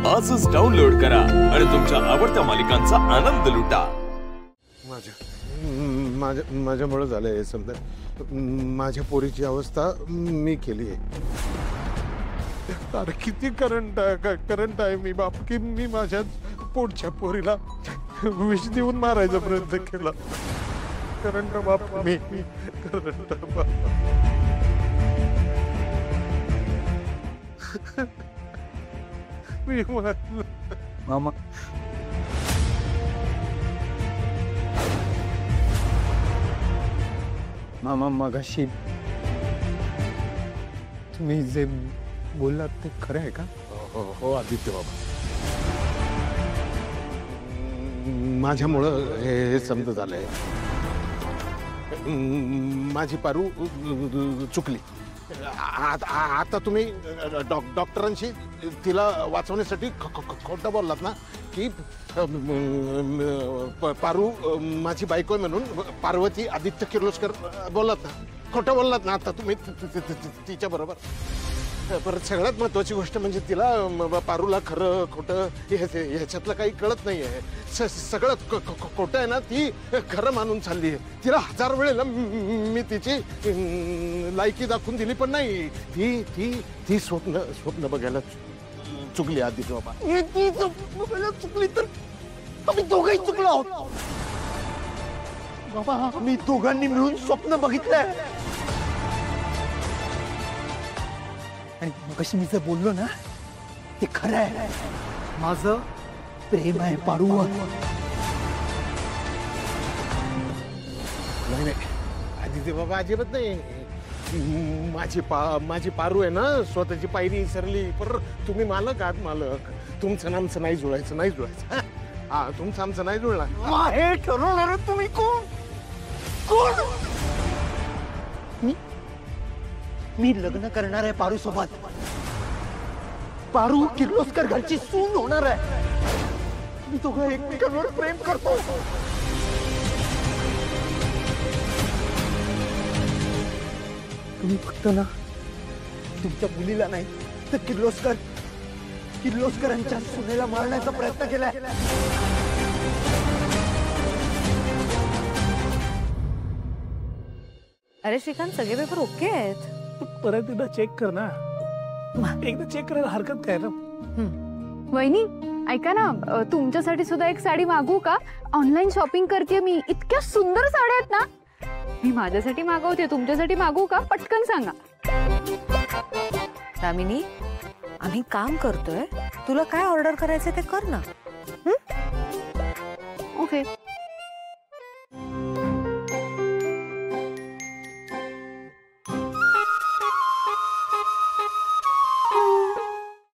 आजच डाउनलोड करा आणि तुमच्या आवडत्या मालिकांचा आनंद लुटा। माझ्यामुळे झालंय हे समजा। माझ्या पोरीची अवस्था मी केली आहे। अरे किती करंट आहे मी बाप की मी माझ्या पोटच्या पोरीला विष देऊन मारायचा प्रयत्न केला। करंट बाप मी करंट बाप। मी मामा मामा मगाशी तुम्ही जे बोललात ते खरं आहे का? हो आदित्य बाबा, माझ्यामुळं हे समज झालंय। माझी पारू चुकली। आता तुम्ही डॉक्टरांशी तिला वाचवण्यासाठी खोटं बोललात ना की पारू माझी बायको म्हणून पार्वती आदित्य किर्लोस्कर बोललात ना, खोटं बोललात ना आता तुम्ही तिच्या बरोबर। परत सगळ्यात महत्वाची गोष्ट म्हणजे तिला पारूला खरं खोटं ह्याच्यातलं काही कळत नाहीये। सगळं खोटं आहे ना, ती खरं मानून चालली आहे। तिला 1000 वेळेला मी तिची लायकी दाखवून दिली पण नाही। ती ती ती स्वप्न बघायला चुकली आदित्य बाबा। ती स्वप्न बघायला चुकली तर आम्ही दोघंही चुकलो आहोत बाबा। आम्ही दोघांनी मिळून स्वप्न बघितलंय आणि मगाशी मी जे बोललो ना ते खरं आहे। माझं प्रेम आहे पारूवर। नाही आदित्य बाबा अजिबात नाही। माझी पारू आहे ना, स्वतःची पायरी विसरली। पर तुम्ही मालक आहात मालक। तुमचं आमचं नाही जुळायचं, नाही जुळायचं। हा तुमचं आमचं नाही जुळणार। हे ठरवणार तुम्ही कोण? मी लग्न करणार आहे पारू सोबत। पारू किर्लोस्कर घरची सून होणार आहे। मी दोघं एकमेकांवर प्रेम करतो। तुम्ही फक्त ना तुमच्या मुलीला नाही तर किर्लोस्करांच्या सुनेला मारण्याचा प्रयत्न केलाय। अरे श्रीकांत, सगळे पेपर ओके आहेत। परत एकदा चेक कर ना। एकदा चेक करायला हरकत काय ना। वहिनी ऐका ना, तुमच्यासाठी सुद्धा एक साडी मागवू का? ऑनलाईन शॉपिंग करते मी, इतक्या सुंदर साड्या आहेत ना। मी माझ्यासाठी मागवते, तुमच्यासाठी मागवू का? पटकन सांगा। दामिनी, आम्ही काम करतोय, तुला काय ऑर्डर करायचं ते कर ना। ओके